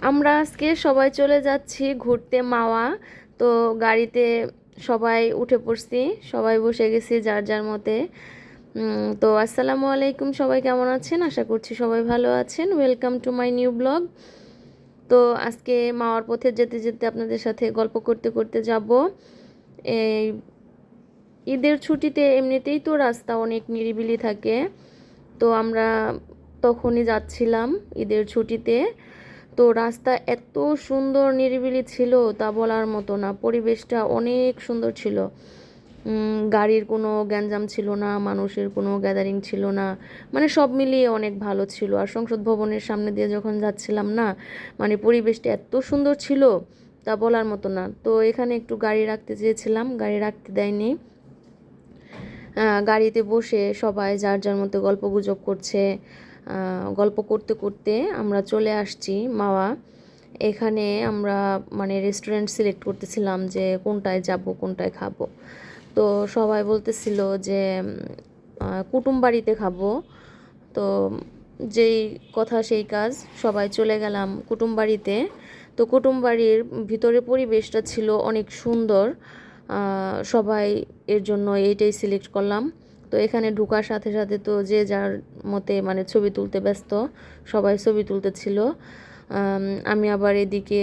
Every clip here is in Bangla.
আমরা আজকে সবাই চলে যাচ্ছি ঘুরতে মাওয়া। তো গাড়িতে সবাই উঠে পড়ছি, সবাই বসে গেছি যার যার মতে। তো আসসালামু আলাইকুম, সবাই কেমন আছেন? আশা করছি সবাই ভালো আছেন। Welcome to my new blog. তো আজকে মাওয়ার পথে যেতে যেতে আপনাদের সাথে গল্প করতে করতে যাব। এই ঈদের ছুটিতে এমনিতেই তো রাস্তা অনেক নিরিবিলি থাকে, তো আমরা তখনই যাচ্ছিলাম ঈদের ছুটিতে। তো রাস্তা এত সুন্দর নিরিবিলি ছিল তা বলার মতো না, পরিবেশটা অনেক সুন্দর ছিল। গাড়ির কোনো গ্যাঞ্জাম ছিল না, মানুষের কোনো গ্যাদারিং ছিল না, মানে সব মিলিয়ে অনেক ভালো ছিল। আর সংসদ ভবনের সামনে দিয়ে যখন যাচ্ছিলাম না, মানে পরিবেশটা এত সুন্দর ছিল তা বলার মতো না। তো এখানে একটু গাড়ি রাখতে চেয়েছিলাম, গাড়ি রাখতে দেয়নি। গাড়িতে বসে সবাই যার যার মতো গল্পগুজব করছে। গল্প করতে করতে আমরা চলে আসছি মাওয়া। এখানে আমরা মানে রেস্টুরেন্ট সিলেক্ট করতেছিলাম যে কোনটায় যাব, কোনটায় খাবো। তো সবাই বলতেছিল যে কুটুম বাড়িতে খাবো। তো যেই কথা সেই কাজ, সবাই চলে গেলাম কুটুম বাড়িতে। তো কুটুম বাড়ির ভিতরে পরিবেশটা ছিল অনেক সুন্দর। সবাই এর জন্য এইটাই সিলেক্ট করলাম। তো এখানে ঢোকার সাথে সাথে তো যে যার মতে মানে ছবি তুলতে ব্যস্ত, সবাই ছবি তুলতেছিল। আমি আবার এদিকে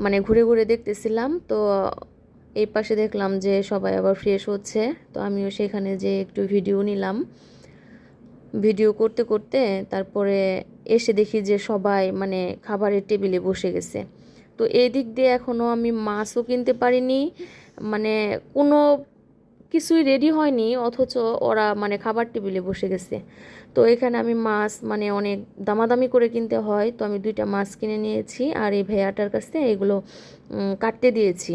মানে ঘুরে ঘুরে দেখতেছিলাম। তো এই পাশে দেখলাম যে সবাই আবার ফ্রেশ হচ্ছে, তো আমিও সেখানে যে একটু ভিডিও নিলাম। ভিডিও করতে করতে তারপরে এসে দেখি যে সবাই মানে খাবারের টেবিলে বসে গেছে। তো এই দিক দিয়ে এখনও আমি মাছও কিনতে পারিনি, মানে কোনো কিছুই রেডি হয়নি, অথচ ওরা মানে খাবার টেবিলে বসে গেছে। তো এখানে আমি মাছ মানে অনেক দামাদামি করে কিনতে হয়, তো আমি 2টা মাছ কিনে নিয়েছি আর এই ভাইয়াটার কাছে এগুলো কাটতে দিয়েছি।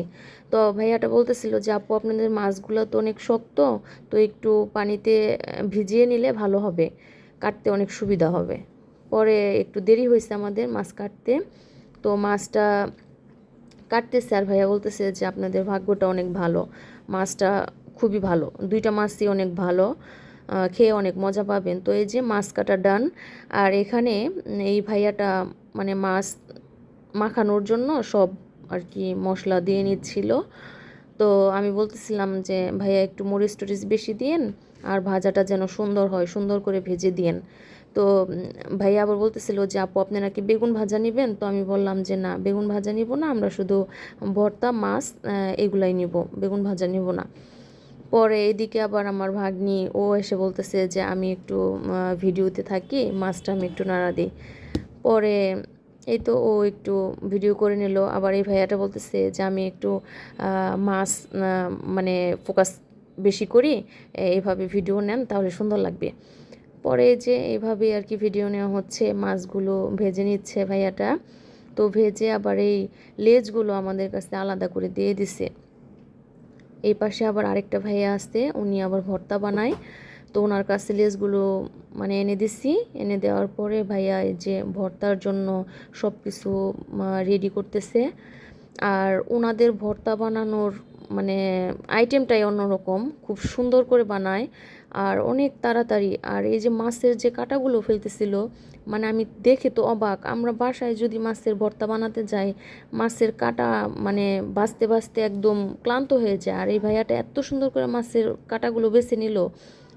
তো ভাইয়াটা বলতেছিল যে আপু আপনাদের মাছগুলো তো অনেক শক্ত, তো একটু পানিতে ভিজিয়ে নিলে ভালো হবে, কাটতে অনেক সুবিধা হবে। পরে একটু দেরি হয়েছে আমাদের মাছ কাটতে। তো মাছটা কাটতেছে আর ভাইয়া বলতেছে যে আপনাদের ভাগ্যটা অনেক ভালো, মাছটা খুবই ভালো, 2টা মাছই অনেক ভালো, খেয়ে অনেক মজা পাবেন। তো এই যে মাছ কাটা ডান। আর এখানে এই ভাইয়াটা মানে মাছ মাখানোর জন্য সব আর কি মশলা দিয়ে নিচ্ছিল। তো আমি বলতেছিলাম যে ভাইয়া একটু মরিচ টরিচ বেশি দিয়েন, আর ভাজাটা যেন সুন্দর হয়, সুন্দর করে ভেজে দিয়েন। তো ভাইয়া আবার বলতেছিল যে আপু আপনারা কি বেগুন ভাজা নেবেন? তো আমি বললাম যে না, বেগুন ভাজা নিব না, আমরা শুধু ভর্তা মাছ এগুলাই নিব, বেগুন ভাজা নিব না। পরে এদিকে আবার আমার ভাগ্নি ও এসে বলতেছে যে আমি একটু ভিডিওতে থাকি, মাছটা আমি একটু নাড়া দিই। পরে এই তো ও একটু ভিডিও করে নিল। আবার এই ভাইয়াটা বলতেছে যে আমি একটু মাছ মানে ফোকাস বেশি করি, এইভাবে ভিডিও নেন তাহলে সুন্দর লাগবে। পরে যে এইভাবে আর কি ভিডিও নেওয়া হচ্ছে, মাছগুলো ভেজে নিচ্ছে ভাইয়াটা। তো ভেজে আবার এই লেজগুলো আমাদের কাছে আলাদা করে দিয়ে দিছে। এই পাশে আবার আরেকটা ভাইয়া আসছে, উনি আবার ভর্তা বানায়। তো ওনার কাছে লেসগুলো মানে এনে দিছি। এনে দেওয়ার পরে ভাইয়া এই যে ভর্তার জন্য সব কিছু রেডি করতেছে। আর ওনাদের ভর্তা বানানোর মানে আইটেমটাই অন্যরকম, খুব সুন্দর করে বানায় আর অনেক তাড়াতাড়ি। আর এই যে মাছের যে কাঁটাগুলো ফেলতেছিল, মানে আমি দেখে তো অবাক। আমরা বাসায় যদি মাছের ভর্তা বানাতে যাই, মাছের কাঁটা মানে বাছতে বাছতে একদম ক্লান্ত হয়ে যায়, আর এই ভাইয়াটা এত সুন্দর করে মাছের কাঁটাগুলো বেছে নিল,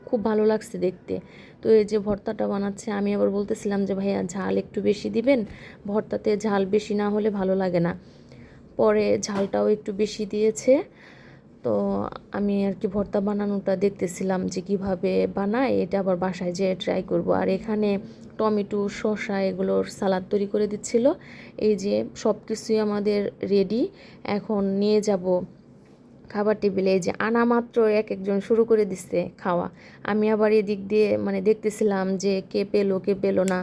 খুব ভালো লাগছে দেখতে। তো এই যে ভর্তাটা বানাচ্ছে, আমি আবার বলতেছিলাম যে ভাইয়া ঝাল একটু বেশি দিবেন, ভর্তাতে ঝাল বেশি না হলে ভালো লাগে না। পরে ঝালটাও একটু বেশি দিয়েছে। তো আমি আর কি ভর্তা বানানোটা দেখতেছিলাম যে কিভাবে বানায়, এটা আবার বাসায় যেয়ে ট্রাই করব। আর এখানে টমেটো শসা এগুলোর সালাদ তৈরি করে দিচ্ছিল। এই যে সব কিছুই আমাদের রেডি, এখন নিয়ে যাব খাবার টেবিলে। এই যে আনা মাত্র এক একজন শুরু করে দিচ্ছে খাওয়া। আমি আবার এদিক দিয়ে মানে দেখতেছিলাম যে কে পেলো কে পেলো না,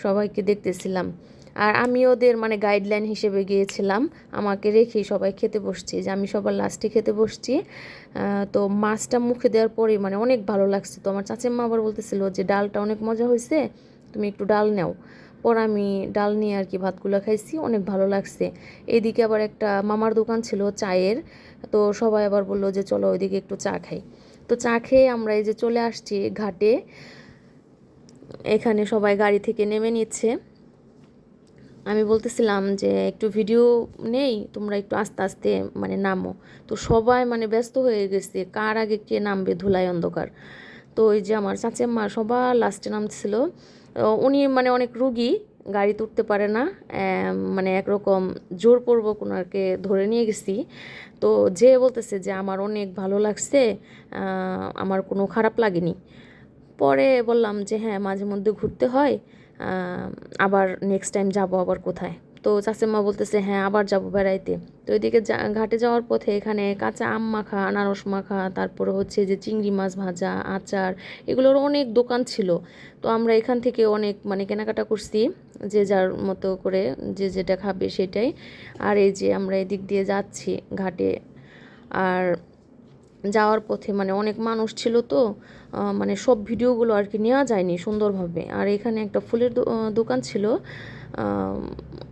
সবাইকে দেখতেছিলাম। আর আমি ওদের মানে গাইডলাইন হিসেবে গিয়েছিলাম, আমাকে রেখেই সবাই খেতে বসছে, যে আমি সবার লাস্টে খেতে বসছি। তো মাছটা মুখে দেওয়ার পরেই মানে অনেক ভালো লাগছে। তো আমার চাচিমা আবার বলতেছিল যে ডালটা অনেক মজা হয়েছে, তুমি একটু ডাল নাও। পর আমি ডাল নিয়ে আর কি ভাতগুলো খাইছি, অনেক ভালো লাগছে। এদিকে আবার একটা মামার দোকান ছিল চায়ের, তো সবাই আবার বললো যে চলো ওইদিকে একটু চা খাই। তো চা খেয়ে আমরা এই যে চলে আসছি ঘাটে। এখানে সবাই গাড়ি থেকে নেমে নিচ্ছে। আমি বলতেছিলাম যে একটু ভিডিও নেই, তোমরা একটু আস্তে আস্তে মানে নামো। তো সবাই মানে ব্যস্ত হয়ে গেছে, কার আগে কে নামবে ধুলায় অন্ধকার। তো ওই যে আমার চাচিম্মা সবার লাস্টে নামছিল। উনি মানে অনেক রুগী, গাড়িতে উঠতে পারে না, মানে একরকম জোরপূর্বক ওনাকে ধরে নিয়ে গেছি। তো যে বলতেছে যে আমার অনেক ভালো লাগছে, আমার কোনো খারাপ লাগেনি। পরে বললাম যে হ্যাঁ, মাঝে মধ্যে ঘুরতে হয়, আবার নেক্সট টাইম যাব আবার কোথায়। তো চাচিমা বলতেছে হ্যাঁ আবার যাব বেড়াইতে। তো এদিকে ঘাটে যাওয়ার পথে এখানে কাঁচা আম মাখা, আনারস মাখা, তারপরে হচ্ছে যে চিংড়ি মাছ ভাজা, আচার, এগুলোর অনেক দোকান ছিল। তো আমরা এখান থেকে অনেক মানে কেনাকাটা করছি, যে যার মতো করে যে যেটা খাবে সেটাই। আর এই যে আমরা এদিক দিয়ে যাচ্ছি ঘাটে। আর যাওয়ার পথে মানে অনেক মানুষ ছিল, তো মানে সব ভিডিওগুলো আর কি নেওয়া যায়নি সুন্দরভাবে। আর এখানে একটা ফুলের দোকান ছিল,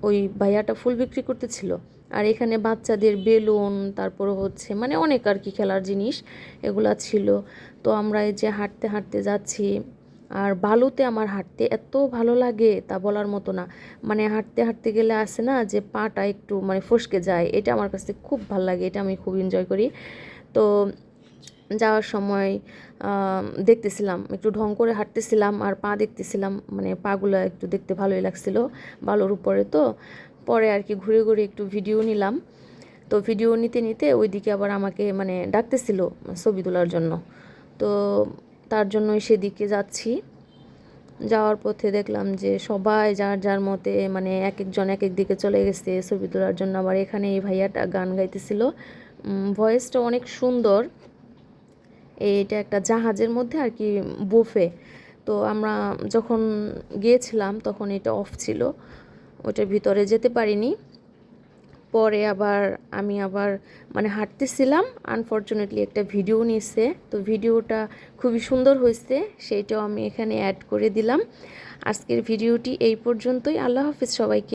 ওই ভাইয়াটা ফুল বিক্রি করতেছিল। আর এখানে বাচ্চাদের বেলুন, তারপরে হচ্ছে মানে অনেক আর কি খেলার জিনিস এগুলা ছিল। তো আমরা এই যে হাঁটতে হাঁটতে যাচ্ছি। আর বালুতে আমার হাঁটতে এত ভালো লাগে তা বলার মতো না। মানে হাঁটতে হাঁটতে গেলে আসে না যে পাটা একটু মানে ফসকে যায়, এটা আমার কাছে খুব ভালো লাগে, এটা আমি খুব এনজয় করি। তো যাওয়ার সময় দেখতেছিলাম, একটু ঢং করে হাঁটতেছিলাম আর পা দেখতেছিলাম, মানে পাগুলো একটু দেখতে ভালোই লাগছিল বালুর উপরে। তো পরে আর কি ঘুরে ঘুরে একটু ভিডিও নিলাম। তো ভিডিও নিতে নিতে ওইদিকে আবার আমাকে মানে ডাকতেছিল ছবি তোলার জন্য। তো তার জন্যই সেদিকে যাচ্ছি। যাওয়ার পথে দেখলাম যে সবাই যার যার মতে মানে এক একজন এক এক দিকে চলে গেছে ছবি তোলার জন্য। আবার এখানে এই ভাইয়াটা গান গাইতেছিল, ভয়েসটা অনেক সুন্দর। এটা একটা জাহাজের মধ্যে আর কি বুফে। তো আমরা যখন গিয়েছিলাম তখন এটা অফ ছিল, ওটার ভিতরে যেতে পারিনি। পরে আবার আমি আবার মানে হাঁটতেছিলাম, আনফর্চুনেটলি একটা ভিডিও নিয়েছে। তো ভিডিওটা খুবই সুন্দর হয়েছে, সেইটাও আমি এখানে অ্যাড করে দিলাম। আজকের ভিডিওটি এই পর্যন্তই। আল্লাহ হাফিজ সবাইকে।